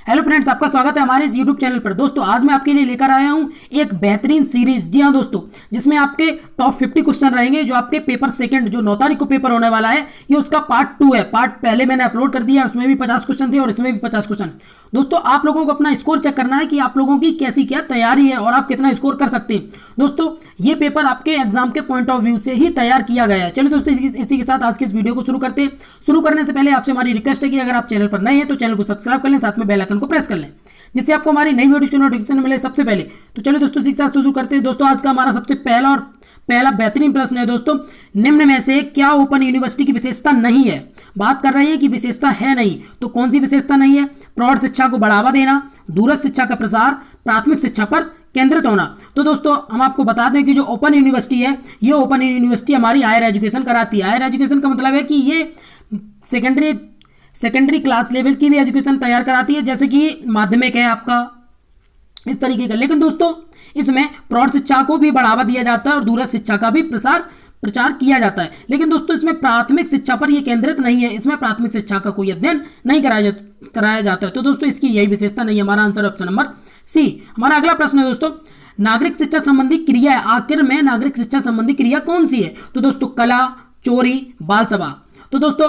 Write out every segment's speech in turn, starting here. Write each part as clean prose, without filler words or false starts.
Hello friends, आपका स्वागत है हमारे इस यूट्यूब चैनल पर। दोस्तों आज मैं आपके लिए लेकर आया हूं एक बेहतरीन सीरीज। जी हाँ दोस्तों, जिसमें आपके टॉप 50 क्वेश्चन रहेंगे जो आपके पेपर सेकंड जो 9 तारीख को पेपर होने वाला है। ये उसका पार्ट 2 है। पार्ट पहले मैंने अपलोड कर दिया, उसमें भी 50 क्वेश्चन थे और इसमें भी 50 क्वेश्चन। दोस्तों आप लोगों को अपना स्कोर चेक करना है कि आप लोगों की कैसी क्या तैयारी है और आप कितना स्कोर कर सकते हैं। दोस्तों ये पेपर आपके एग्जाम के पॉइंट ऑफ व्यू से ही तैयार किया गया है। चलिए दोस्तों इसी के साथ आज के इस वीडियो को शुरू करते हैं। शुरू करने से पहले आपसे हमारी रिक्वेस्ट है कि अगर आप चैनल पर नए हैं तो चैनल को सब्सक्राइब कर लें, साथ में बेल आइकन को प्रेस कर लें, जिससे आपको हमारी नई वीडियो की नोटिफिकेशन मिले सबसे पहले। तो चलिए दोस्तों इसी के साथ शुरू करते हैं। दोस्तों आज का हमारा सबसे पहला बेहतरीन प्रश्न है दोस्तों, निम्न में से क्या ओपन यूनिवर्सिटी की विशेषता नहीं है। बात कर रहे हैं कि विशेषता है नहीं, तो कौन सी विशेषता नहीं है। प्रौढ़ शिक्षा को बढ़ावा देना, दूरस्थ शिक्षा का प्रसार, प्राथमिक शिक्षा पर केंद्रित होना। तो दोस्तों हम आपको बता दें कि जो ओपन यूनिवर्सिटी है, ये ओपन यूनिवर्सिटी हमारी हायर एजुकेशन कराती है। हायर एजुकेशन का मतलब है कि ये सेकेंडरी क्लास लेवल की भी एजुकेशन तैयार कराती है, जैसे कि माध्यमिक है आपका, इस तरीके का। लेकिन दोस्तों इसमें प्रौढ़ शिक्षा को भी बढ़ावा दिया जाता है और दूरस्थ शिक्षा का भी प्रचार किया जाता है। लेकिन दोस्तों इसमें प्राथमिक शिक्षा पर यह केंद्रित नहीं है, इसमें प्राथमिक शिक्षा का कोई अध्ययन नहीं कराया जाता है। तो दोस्तों इसकी यही विशेषता नहीं है। हमारा आंसर ऑप्शन नंबर सी। हमारा अगला प्रश्न है दोस्तों, नागरिक शिक्षा संबंधी क्रिया है, आखिर में नागरिक शिक्षा संबंधी क्रिया कौन सी है। तो दोस्तों कला, चोरी, बाल सभा। तो दोस्तों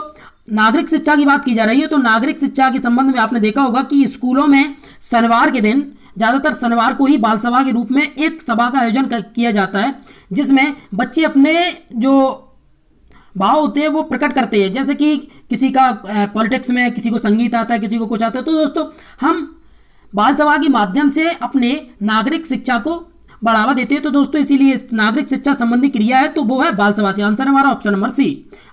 नागरिक शिक्षा की बात की जा रही है, तो नागरिक शिक्षा के संबंध में आपने देखा होगा कि स्कूलों में शनिवार के दिन, ज्यादातर शनिवार को ही बाल सभा के रूप में एक सभा का आयोजन किया जाता है, जिसमें बच्चे अपने जो भाव होते हैं वो प्रकट करते हैं। जैसे कि किसी का पॉलिटिक्स में, किसी को संगीत आता है, किसी को कुछ आता है। तो दोस्तों हम बाल सभा के माध्यम से अपने नागरिक शिक्षा को बढ़ावा देते हैं। तो दोस्तों इसीलिए नागरिक शिक्षा संबंधी क्रिया है तो वो है बाल सभा से। आंसर हमारा ऑप्शन नंबर सी।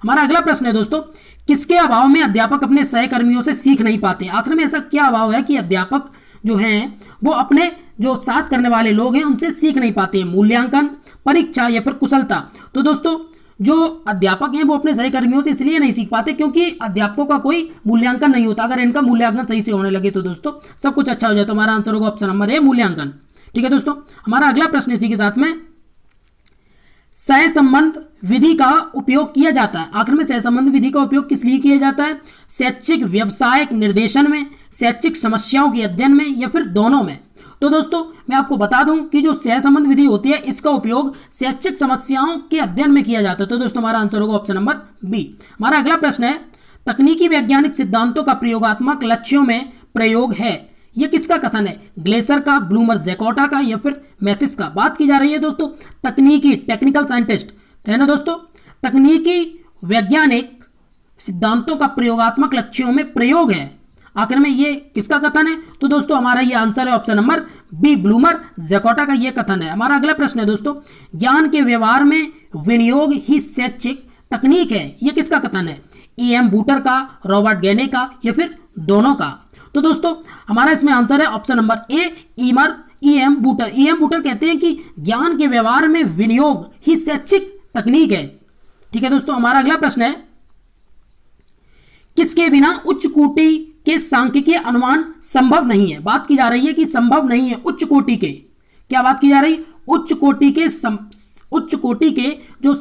हमारा अगला प्रश्न है दोस्तों, किसके अभाव में अध्यापक अपने सहकर्मियों से सीख नहीं पाते। आखिर में ऐसा क्या अभाव है कि अध्यापक जो हैं वो अपने जो साथ करने वाले लोग हैं उनसे सीख नहीं पाते हैं। मूल्यांकन, परीक्षा या फिर कुशलता। तो दोस्तों जो अध्यापक हैं वो अपने सहकर्मियों से इसलिए नहीं सीख पाते क्योंकि अध्यापकों का कोई मूल्यांकन नहीं होता। अगर इनका मूल्यांकन सही से होने लगे तो दोस्तों सब कुछ अच्छा हो जाए। तो हमारा आंसर होगा ऑप्शन नंबर ए, मूल्यांकन। ठीक है दोस्तों, हमारा अगला प्रश्न इसी के साथ में, सहसंबंध विधि का उपयोग किया जाता है। आखिर में सहसंबंध विधि का उपयोग किस लिए किया जाता है। शैक्षिक व्यवसायिक निर्देशन में, शैक्षिक समस्याओं के अध्ययन में या फिर दोनों में। तो दोस्तों मैं आपको बता दूं कि जो सहसंबंध विधि होती है इसका उपयोग शैक्षिक समस्याओं के अध्ययन में किया जाता है। तो दोस्तों हमारा आंसर होगा ऑप्शन नंबर बी। हमारा अगला प्रश्न है, तकनीकी वैज्ञानिक सिद्धांतों का प्रयोगात्मक लक्ष्यों में प्रयोग है। यह किसका कथन है। ग्लेसर का, ब्लूमर जैकोटा का या फिर मैथिस का। बात की जा रही है दोस्तों तकनीकी, टेक्निकल साइंटिस्ट है ना दोस्तों। तकनीकी वैज्ञानिक सिद्धांतों का प्रयोगात्मक लक्ष्यों में प्रयोग है, आखिर में ये किसका कथन है। तो दोस्तों हमारा ये आंसर है ऑप्शन नंबर बी, ब्लूमर जैकोटा का ये कथन है। हमारा अगला प्रश्न है दोस्तों, ज्ञान के व्यवहार में विनियोग ही शैक्षिक तकनीक है। ये किसका कथन है। E.M. बूटर का, रॉबर्ट गेने का या फिर दोनों का। तो दोस्तों हमारा इसमें आंसर है ऑप्शन नंबर ए, E.M. बूटर। E.M. बूटर कहते हैं कि ज्ञान के व्यवहार में विनियोग ही शैक्षिक तकनीक है। ठीक है दोस्तों, हमारा अगला प्रश्न है, किसके बिना उच्च कोटि के सांख्यिकीय अनुमान संभव नहीं है। बात की जा रही है कि संभव नहीं है उच्च कोटि के, क्या बात की जा रही है, उच्च कोटि के जो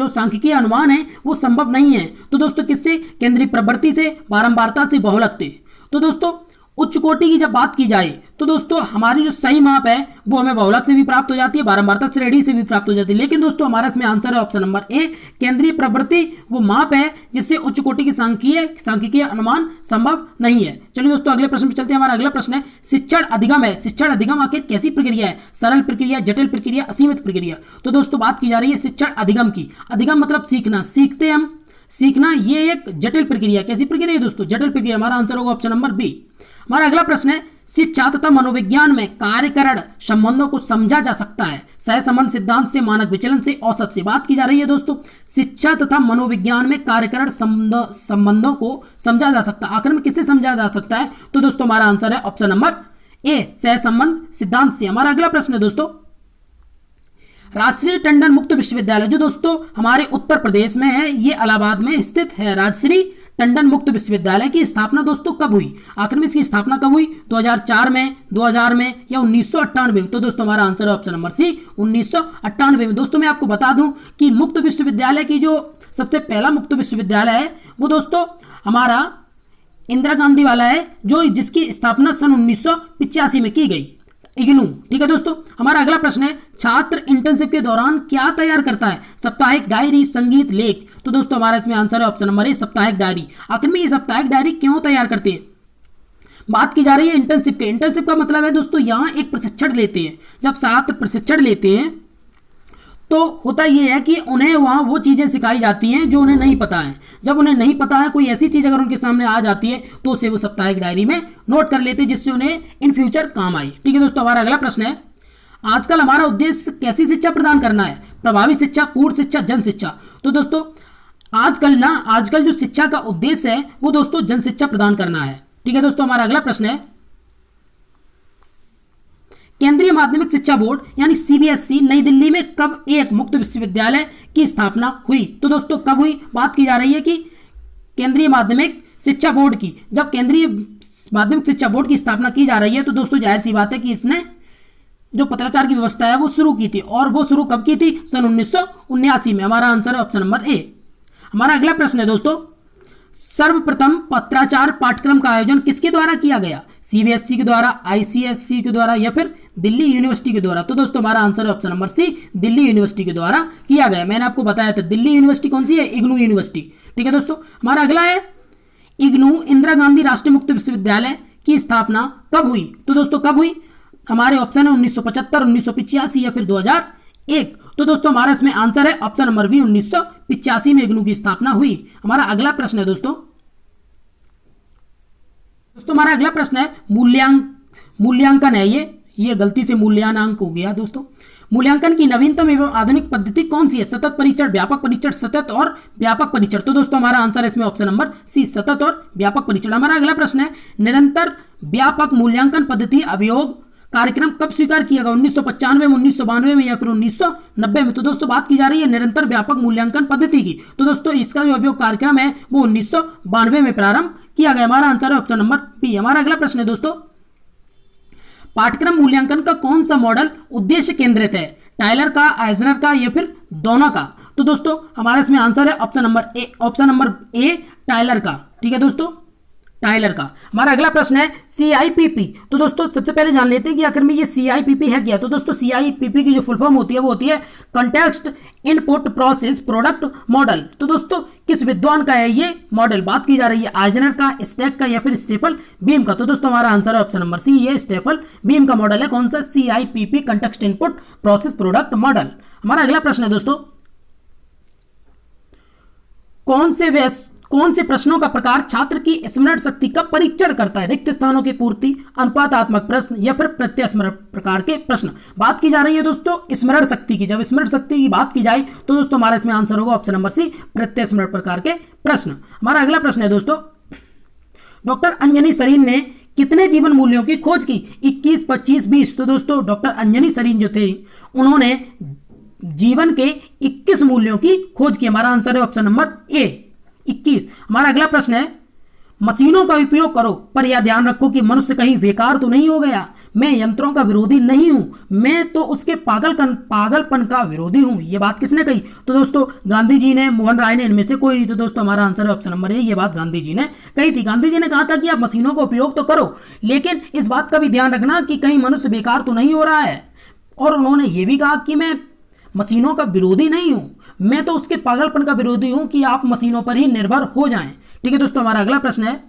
सांख्यिकीय अनुमान है वो संभव नहीं है। तो दोस्तों किससे, केंद्रीय प्रवृत्ति से, बारंबारता से, बहुलक से। तो दोस्तों उच्च कोटि की जब बात की जाए तो दोस्तों हमारी जो सही माप है वो हमें बहुलक से भी प्राप्त हो जाती है, बारंबारता श्रेणी से भी प्राप्त हो जाती है। लेकिन दोस्तों हमारा इसमें आंसर है ऑप्शन नंबर ए, केंद्रीय प्रवृत्ति वो माप है जिससे उच्च कोटि की सांख्यिकीय अनुमान संभव नहीं है। चलिए दोस्तों अगले प्रश्न पर चलते हैं। हमारा अगला प्रश्न है, शिक्षण अधिगम है। शिक्षण अधिगम आखिर कैसी प्रक्रिया है। सरल प्रक्रिया, जटिल प्रक्रिया, असीमित प्रक्रिया। तो दोस्तों बात की जा रही है शिक्षण अधिगम की। अधिगम मतलब सीखना, सीखते हम, सीखना ये एक जटिल प्रक्रिया। कैसी प्रक्रिया है दोस्तों, जटिल प्रक्रिया। हमारा आंसर होगा ऑप्शन नंबर बी। हमारा अगला प्रश्न है, शिक्षा तथा मनोविज्ञान में कार्यकरण संबंधों को समझा जा सकता है। सहसंबंध सिद्धांत से, मानक विचलन से, औसत से। बात की जा रही है दोस्तों शिक्षा तथा मनोविज्ञान में कार्यकरण संबंधों को समझा जा सकता है। आखिर में किससे समझा जा सकता है। तो दोस्तों हमारा आंसर है ऑप्शन नंबर ए, सहसंबंध सिद्धांत से। हमारा अगला प्रश्न है दोस्तों, राजश्री टंडन मुक्त विश्वविद्यालय जो दोस्तों हमारे उत्तर प्रदेश में है, ये इलाहाबाद में स्थित है। राजश्री टंडन मुक्त विश्वविद्यालय की स्थापना दोस्तों कब हुई। आखिर में इसकी स्थापना कब हुई, 2004 में, 2000 में या 1998 में। तो दोस्तों हमारा आंसर है ऑप्शन नंबर सी, 1998 में। दोस्तों मैं आपको बता दूं कि मुक्त विश्वविद्यालय की जो सबसे पहला मुक्त विश्वविद्यालय है वो दोस्तों हमारा इंदिरा गांधी वाला है जो जिसकी स्थापना सन 1985 में की गई, इग्नू। ठीक है दोस्तों, हमारा अगला प्रश्न है छात्र इंटर्नशिप के दौरान क्या तैयार करता है? साप्ताहिक डायरी, संगीत, लेख। तो दोस्तों हमारा इसमें आंसर है ऑप्शन नंबर ए, साप्ताहिक डायरी। आखिर में ये साप्ताहिक डायरी क्यों तैयार करते हैं? बात की जा रही है इंटर्नशिप के। इंटर्नशिप का मतलब है दोस्तों यहाँ एक प्रशिक्षण लेते हैं। जब छात्र प्रशिक्षण लेते हैं तो होता यह है कि उन्हें वहाँ वो चीज़ें सिखाई जाती हैं जो उन्हें नहीं पता है। जब उन्हें नहीं पता है, कोई ऐसी चीज़ अगर उनके सामने आ जाती है तो उसे वो साप्ताहिक डायरी में नोट कर लेते हैं, जिससे उन्हें इन फ्यूचर काम आए। ठीक है दोस्तों, हमारा अगला प्रश्न है आजकल हमारा उद्देश्य कैसी शिक्षा प्रदान करना है? प्रभावी शिक्षा, पूर्ण शिक्षा, जन शिक्षा। तो दोस्तों आजकल जो शिक्षा का उद्देश्य है वो दोस्तों जन शिक्षा प्रदान करना है। ठीक है दोस्तों, हमारा अगला प्रश्न है केंद्रीय माध्यमिक शिक्षा बोर्ड यानी सीबीएसई नई दिल्ली में कब एक मुक्त विश्वविद्यालय की स्थापना हुई? तो दोस्तों कब हुई? बात की जा रही है कि केंद्रीय माध्यमिक शिक्षा बोर्ड की। जब केंद्रीय माध्यमिक शिक्षा बोर्ड की स्थापना की जा रही है तो दोस्तों जाहिर सी बात है कि इसने जो पत्राचार की व्यवस्था है वो शुरू की थी, और वो शुरू कब की थी? सन 1979 में। हमारा आंसर है ऑप्शन नंबर ए। हमारा अगला प्रश्न है दोस्तों सर्वप्रथम पत्राचार पाठ्यक्रम का आयोजन किसके द्वारा किया गया? सीबीएसई के द्वारा, आईसीएसई के द्वारा या फिर दिल्ली यूनिवर्सिटी के द्वारा? तो दोस्तों हमारा आंसर है option number C, Delhi university के द्वारा किया गया। मैंने आपको बताया था दिल्ली यूनिवर्सिटी कौन सी है? इग्नू यूनिवर्सिटी। ठीक है दोस्तों, हमारा अगला है इग्नू इंदिरा गांधी राष्ट्रीय मुक्त विश्वविद्यालय की स्थापना कब हुई? तो दोस्तों कब हुई? हमारे ऑप्शन है 1975, 1985 या फिर 2001। तो दोस्तों हमारा इसमें आंसर है ऑप्शन नंबर बी, 1985 में इग्नू की स्थापना हुई। हमारा अगला प्रश्न है दोस्तों हमारा अगला प्रश्न है मूल्यांकन है। ये गलती से मूल्यांक हो गया दोस्तों। मूल्यांकन की नवीनतम एवं आधुनिक पद्धति कौन सी है? सतत परीक्षण, व्यापक परीक्षण, सतत और व्यापक परीक्षण। तो दोस्तों हमारा आंसर है इसमें ऑप्शन नंबर सी, सतत और व्यापक परीक्षण। हमारा अगला प्रश्न है निरंतर व्यापक मूल्यांकन पद्धति अभियोग कार्यक्रम कब स्वीकार किया गया? 1995 में, 1992 में या फिर 1990 में? तो दोस्तों बात की जा रही है निरंतर व्यापक मूल्यांकन पद्धति की। तो दोस्तों इसका जो अभियोग कार्यक्रम है वो 1992 में प्रारंभ किया गया। हमारा आंसर है ऑप्शन नंबर बी। हमारा अगला प्रश्न है दोस्तों पाठ्यक्रम मूल्यांकन का कौन सा मॉडल उद्देश्य केंद्रित है? टायलर का, आइजनर का या फिर दोनों का? तो दोस्तों हमारा इसमें आंसर है ऑप्शन नंबर ए, टायलर का। ठीक है दोस्तों, टायलर का। हमारा अगला प्रश्न है CIPP। तो दोस्तों सबसे पहले जान लेते हैं कि आखिर में ये CIPP है क्या? तो दोस्तों CIPP की जो फुल फॉर्म होती है वो होती है context input process product model. तो दोस्तों किस विद्वान का है ये मॉडल? बात की जा रही है आइजनर का, स्टैक का या फिर स्टेफल बीम का? तो दोस्तों हमारा आंसर है ऑप्शन नंबर सी, ये स्टेफल बीम का मॉडल है। कौन सा? CIPP, context input process product model. हमारा अगला प्रश्न है दोस्तों कौन से प्रश्नों का प्रकार छात्र की स्मरण शक्ति का परीक्षण करता है? रिक्त स्थानों की पूर्ति, अनुपातात्मक प्रश्न या फिर प्रत्यस्मरण प्रकार के प्रश्न? बात की जा रही है दोस्तों स्मरण शक्ति की। जब स्मरण शक्ति की बात की जाए तो दोस्तों हमारा इसमें आंसर होगा ऑप्शन नंबर सी, प्रत्यस्मरण प्रकार के प्रश्न। हमारा अगला प्रश्न है दोस्तों डॉक्टर अंजनी सरीन ने कितने जीवन मूल्यों की खोज की? 21, 25, 20? तो दोस्तों डॉक्टर अंजनी सरीन जो थे उन्होंने जीवन के 21 मूल्यों की खोज की। हमारा आंसर है ऑप्शन नंबर ए, 21। हमारा अगला प्रश्न है मशीनों का उपयोग करो पर यह ध्यान रखो कि मनुष्य कहीं बेकार तो नहीं हो गया। मैं यंत्रों का विरोधी नहीं हूं, मैं तो उसके पागलपन का विरोधी हूं। यह बात किसने कही? तो दोस्तों गांधी जी ने, मोहन राय ने, इनमें से कोई नहीं। तो दोस्तों हमारा आंसर है ऑप्शन नंबर ए, ये बात गांधी जी ने कही थी। गांधी जी ने कहा था कि आप मशीनों का उपयोग तो करो लेकिन इस बात का भी ध्यान रखना कि कहीं मनुष्य बेकार तो नहीं हो रहा है। और उन्होंने ये भी कहा कि मैं मशीनों का विरोधी नहीं हूं, मैं तो उसके पागलपन का विरोधी हूं कि आप मशीनों पर ही निर्भर हो जाएं। ठीक है दोस्तों, हमारा अगला प्रश्न है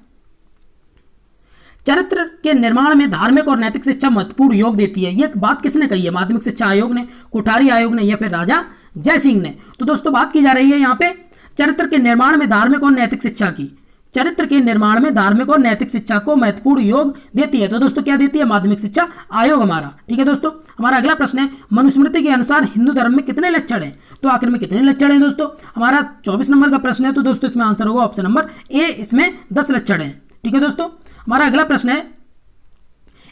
चरित्र के निर्माण में धार्मिक और नैतिक शिक्षा महत्वपूर्ण योग देती है। यह बात किसने कही है? माध्यमिक शिक्षा आयोग ने, कोठारी आयोग ने या फिर राजा जयसिंह ने? तो दोस्तों बात की जा रही है यहाँ पे चरित्र के निर्माण में धार्मिक और नैतिक शिक्षा की। चरित्र के निर्माण में धार्मिक और नैतिक शिक्षा को महत्वपूर्ण योग देती है। तो दोस्तों क्या देती है? माध्यमिक शिक्षा आयोग हमारा। ठीक है दोस्तों, हमारा अगला प्रश्न है मनुस्मृति के अनुसार हिंदू धर्म में कितने लक्षण हैं? तो आखिर में कितने लक्षण हैं दोस्तों? हमारा 24 नंबर का प्रश्न है। तो दोस्तों इसमें आंसर होगा ऑप्शन नंबर ए, इसमें 10 लक्षण हैं। ठीक है दोस्तों, हमारा अगला प्रश्न है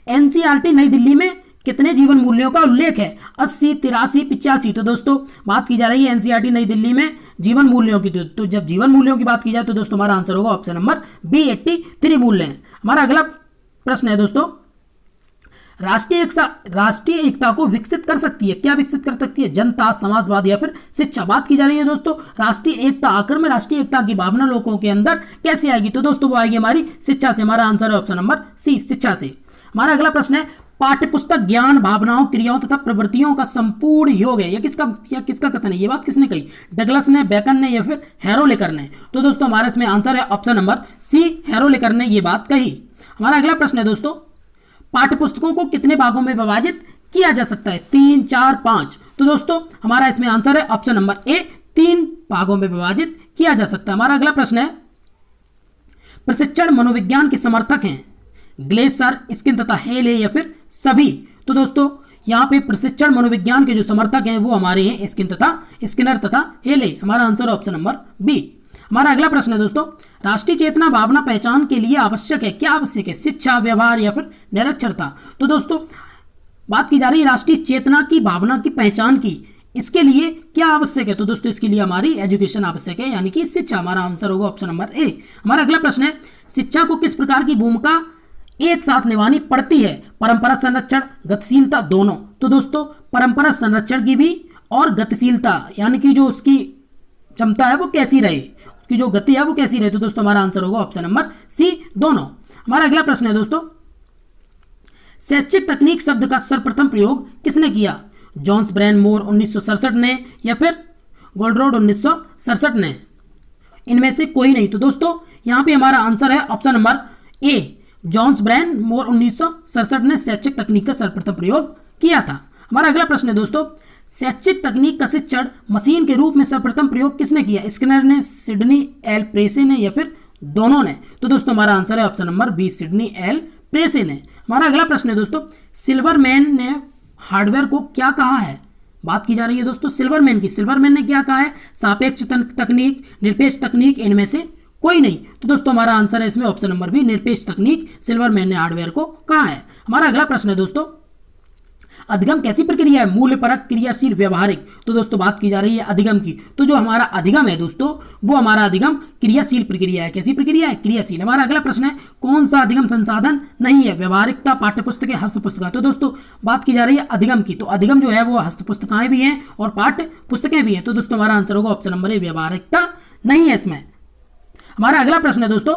NCERT नई दिल्ली में कितने जीवन मूल्यों का उल्लेख है? 80, 83, 85? तो दोस्तों बात की जा रही है NCERT नई दिल्ली में जीवन मूल्यों की। तो जब जीवन मूल्यों की बात की जाए तो दोस्तों हमारा आंसर होगा ऑप्शन नंबर बी, 83 मूल्य हैं। हमारा अगला प्रश्न है दोस्तों राष्ट्रीय एकता को विकसित कर सकती है। क्या विकसित कर सकती है? जनता, समाजवाद या फिर शिक्षा। बात की जा रही है दोस्तों राष्ट्रीय एकता, आखिर में राष्ट्रीय एकता की भावना लोगों के अंदर कैसे आएगी? तो दोस्तों वो आएगी हमारी शिक्षा से। हमारा आंसर है ऑप्शन नंबर सी, शिक्षा से। हमारा अगला प्रश्न है पाठ्यपुस्तक ज्ञान, भावनाओं, क्रियाओं तथा प्रवृत्तियों का संपूर्ण योग है। यह किसका कथन है? ये बात किसने कही? डगलस ने, बेकन ने या फिर हैरोलेकर ने? तो दोस्तों हमारा इसमें आंसर है ऑप्शन नंबर सी, हैरोलेकर ने ये बात कही। हमारा अगला प्रश्न है दोस्तों पाठ्यपुस्तकों को कितने भागों में विभाजित किया जा सकता है? 3, 4, 5। तो दोस्तों हमारा इसमें आंसर है ऑप्शन नंबर ए, 3 भागों में विभाजित किया जा सकता है। हमारा अगला प्रश्न है प्रशिक्षण मनोविज्ञान के समर्थक हैं ग्लेसर, स्किन तथा हेले या फिर सभी? तो दोस्तों यहाँ पे प्रशिक्षण मनोविज्ञान के जो समर्थक हैं वो हमारे हैं स्किनर तथा हेले। हमारा आंसर है ऑप्शन नंबर बी। हमारा अगला प्रश्न है दोस्तों राष्ट्रीय चेतना भावना पहचान के लिए आवश्यक है। क्या आवश्यक है? शिक्षा, व्यवहार या फिर निरक्षरता? तो दोस्तों बात की जा रही है राष्ट्रीय चेतना की भावना की पहचान की, इसके लिए क्या आवश्यक है? तो दोस्तों इसके लिए हमारी एजुकेशन आवश्यक है, यानी कि शिक्षा। हमारा आंसर होगा ऑप्शन नंबर ए। हमारा अगला प्रश्न है शिक्षा को किस प्रकार की भूमिका एक साथ निभानी पड़ती है? परंपरा संरक्षण, गतिशीलता, दोनों? तो दोस्तों परंपरा संरक्षण की भी और गतिशीलता यानी कि जो उसकी क्षमता है वो कैसी रहे, उसकी जो गति है वो कैसी रहे? तो दोस्तों हमारा आंसर होगा ऑप्शन नंबर सी, दोनों। हमारा अगला प्रश्न है दोस्तों शैक्षिक तकनीक शब्द का सर्वप्रथम प्रयोग किसने किया? जॉन्स ब्रेन मोर 1967 ने या फिर गोल्डरोड 1967 ने? इनमें से कोई नहीं। तो दोस्तों यहां पे हमारा आंसर है ऑप्शन नंबर ए, जॉन्स ब्रेन मोर 1967 ने शैक्षिक तकनीक का सर्वप्रथम प्रयोग किया था। हमारा अगला प्रश्न है दोस्तों शैक्षिक तकनीक का शिक्षण मशीन के रूप में सर्वप्रथम प्रयोग किसने किया? स्किनर ने, सिडनी एल प्रेसे ने या फिर दोनों ने? तो दोस्तों हमारा आंसर है option number B, Sidney L Pressey ने। हमारा अगला प्रश्न है दोस्तों सिल्वरमैन ने हार्डवेयर को क्या कहा है? बात की जा रही है दोस्तों सिल्वरमैन की। सिल्वरमैन ने क्या कहा है? सापेक्ष तकनीक, निरपेक्ष तकनीक, इनमें से कोई नहीं। तो दोस्तों हमारा आंसर है इसमें ऑप्शन नंबर बी, निरपेक्ष तकनीक सिल्वरमैन ने हार्डवेयर को कहा है। हमारा अगला प्रश्न है दोस्तों अधिगम कैसी प्रक्रिया है? मूल्यपरक, क्रियाशील, व्यवहारिक? तो दोस्तों बात की जा रही है अधिगम की। तो जो हमारा अधिगम है दोस्तों वो हमारा अधिगम क्रियाशील प्रक्रिया है। कैसी प्रक्रिया है? क्रियाशील। हमारा अगला प्रश्न है कौन सा अधिगम संसाधन नहीं है? व्यवहारिकता, पाठ्य पुस्तकें, हस्त पुस्तकें? तो दोस्तों बात की जा रही है अधिगम की। तो अधिगम जो है वो हस्त पुस्तकें भी हैं और पाठ्य पुस्तकें भी हैं। तो दोस्तों हमारा आंसर होगा ऑप्शन नंबर ए, व्यवहारिकता नहीं है इसमें। हमारा अगला प्रश्न है दोस्तों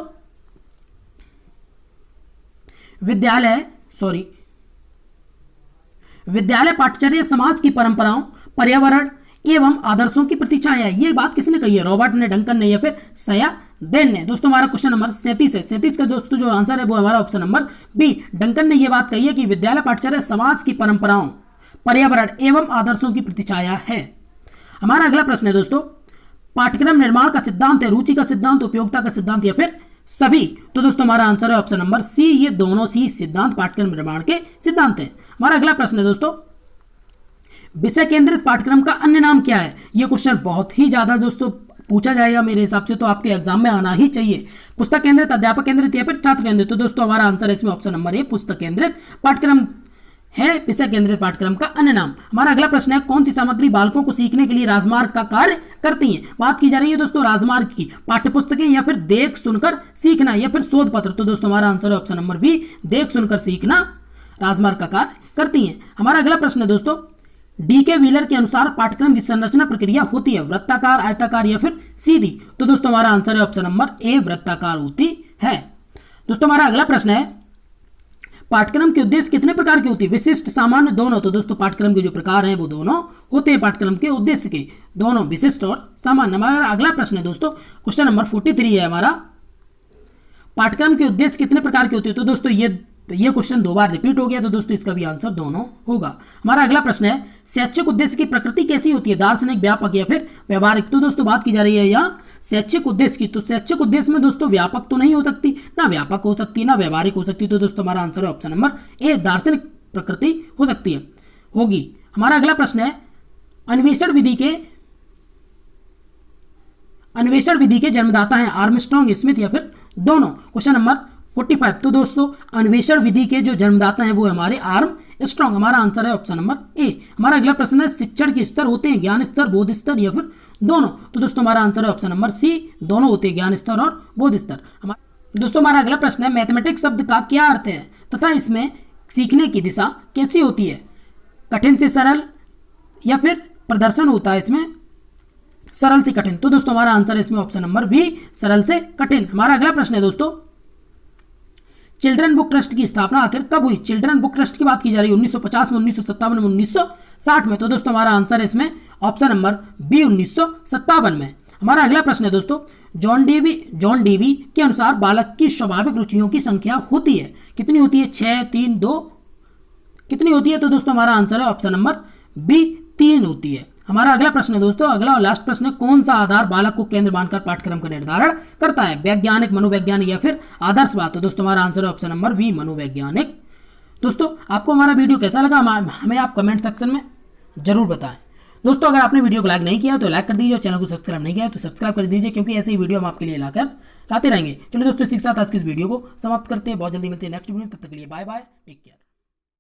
विद्यालय पाठ्यचर्या समाज की परंपराओं, पर्यावरण एवं आदर्शों की प्रतिछाया है। ये बात किसने कही है? रॉबर्ट ने, डंकन ने या फिर सयादेन ने? दोस्तों हमारा क्वेश्चन नंबर 37 है। 37 का दोस्तों जो आंसर है वो हमारा ऑप्शन नंबर बी, डंकन ने यह बात कही है कि विद्यालय पाठ्यचर्या समाज की परंपराओं, पर्यावरण एवं आदर्शों की प्रतिछाया है। हमारा अगला प्रश्न है दोस्तों पाठ्यक्रम निर्माण का सिद्धांत है रुचि का सिद्धांत, उपयोगिता का सिद्धांत या फिर सभी? तो दोस्तों हमारा आंसर है ऑप्शन नंबर सी, ये दोनों सी सिद्धांत पाठ्यक्रम निर्माण के सिद्धांत है। हमारा अगला प्रश्न है दोस्तों विषय केंद्रित पाठ्यक्रम का अन्य नाम क्या है? यह क्वेश्चन बहुत ही ज्यादा दोस्तों पूछा जाएगा मेरे हिसाब से, तो आपके एग्जाम में आना ही चाहिए। पुस्तक केंद्रित, अध्यापक केंद्रित या फिर छात्र केंद्रित? तो दोस्तों हमारा आंसर है इसमें ऑप्शन नंबर ए, पुस्तक केंद्रित पाठ्यक्रम है विषय केंद्रित पाठ्यक्रम का अन्य नाम। हमारा अगला प्रश्न है कौन सी सामग्री बालकों को सीखने के लिए राजमार्ग का कार्य करती है? बात की जा रही है दोस्तों राजमार्ग की, पाठ्यपुस्तकें या फिर देख सुनकर सीखना या फिर शोध पत्र? तो दोस्तों हमारा आंसर है ऑप्शन नंबर बी, देख सुनकर सीखना राजमार्ग का कार्य करती हैं। हमारा अगला प्रश्न है दोस्तों डीके व्हीलर के अनुसार पाठ्यक्रम की संरचना प्रक्रिया होती है वृत्ताकार, आयताकार या फिर सीधी? तो दोस्तों हमारा आंसर है ऑप्शन नंबर ए, वृत्ताकार होती है। दोस्तों हमारा अगला प्रश्न है पाठ्यक्रम के उद्देश्य कितने प्रकार की होती है? विशिष्ट, सामान्य, दोनों? तो दोस्तों पाठ्यक्रम के जो प्रकार हैं वो दोनों होते हैं, पाठ्यक्रम के उद्देश्य के दोनों, विशिष्ट और सामान्य। हमारा अगला प्रश्न है दोस्तों क्वेश्चन नंबर 43 है हमारा पाठ्यक्रम के उद्देश्य कितने प्रकार के होते हैं? तो दोस्तों ये क्वेश्चन 2 बार रिपीट हो गया, तो दोस्तों इसका भी आंसर दोनों होगा। हमारा अगला प्रश्न है शैक्षिक उद्देश्य की प्रकृति कैसी होती है? दार्शनिक, व्यापक या फिर व्यवहारिक? तो दोस्तों बात की जा रही है यहाँ शैक्षिक उद्देश्य की। तो शैक्षिक उद्देश्य में दोस्तों व्यापक तो नहीं हो सकती, ना व्यापक हो सकती, ना व्यवहारिक हो सकती। तो दोस्तों हमारा आंसर है ऑप्शन नंबर ए, दार्शनिक प्रकृति हो सकती है, होगी। हमारा अगला प्रश्न है अन्वेषण विधि के जन्मदाता हैं आर्मस्ट्रॉन्ग, स्मिथ या फिर दोनों? Question number 45। तो दोस्तों अन्वेषण विधि के जो जन्मदाता हैं वो हमारे आर्मस्ट्रॉन्ग। हमारा आंसर है ऑप्शन नंबर ए। हमारा अगला प्रश्न है शिक्षण के स्तर होते हैं ज्ञान स्तर, बोध स्तर या फिर दोनों? तो दोस्तों हमारा आंसर है ऑप्शन नंबर सी, दोनों होते हैं, ज्ञान स्तर और बोध स्तर। दोस्तों हमारा अगला प्रश्न है मैथमेटिक्स शब्द का क्या अर्थ है तथा इसमें सीखने की दिशा कैसी होती है, कठिन से सरल या फिर प्रदर्शन होता है इसमें सरल से कठिन। तो दोस्तों हमारा आंसर है इसमें ऑप्शन नंबर बी, सरल से कठिन। हमारा अगला प्रश्न है दोस्तों, चिल्ड्रन बुक ट्रस्ट की स्थापना आखिर कब हुई? चिल्ड्रन बुक ट्रस्ट की बात की जा रही है 1950 में, 1957 में, 1960 में। तो दोस्तों हमारा आंसर है इसमें ऑप्शन नंबर बी, 1957 में। हमारा अगला प्रश्न है दोस्तों, जॉन डीवी के अनुसार बालक की स्वाभाविक रुचियों की संख्या होती है, कितनी होती है? 6, 3, 2, कितनी होती है? तो दोस्तों हमारा आंसर है ऑप्शन नंबर बी, 3 होती है। हमारा अगला प्रश्न है दोस्तों, अगला और लास्ट प्रश्न है, कौन सा आधार बालक को केंद्र मानकर पाठ्यक्रम का निर्धारण करता है? वैज्ञानिक, मनोवैज्ञानिक या फिर आदर्शवाद? तो दोस्तों हमारा आंसर है ऑप्शन नंबर बी, मनोवैज्ञानिक। दोस्तों आपको हमारा वीडियो कैसा लगा हमें आप कमेंट सेक्शन में जरूर बताएं। दोस्तों अगर आपने वीडियो को लाइक नहीं किया तो लाइक कर दीजिए, चैनल को सब्सक्राइब नहीं किया तो सब्सक्राइब कर दीजिए, क्योंकि ऐसे ही वीडियो हम आपके लिए लाते रहेंगे। चलिए दोस्तों इसी के साथ आज की इस वीडियो को समाप्त करते हैं, बहुत जल्दी मिलते हैं नेक्स्ट वीडियो में, तब तक के लिए बाय बाय, टेक केयर।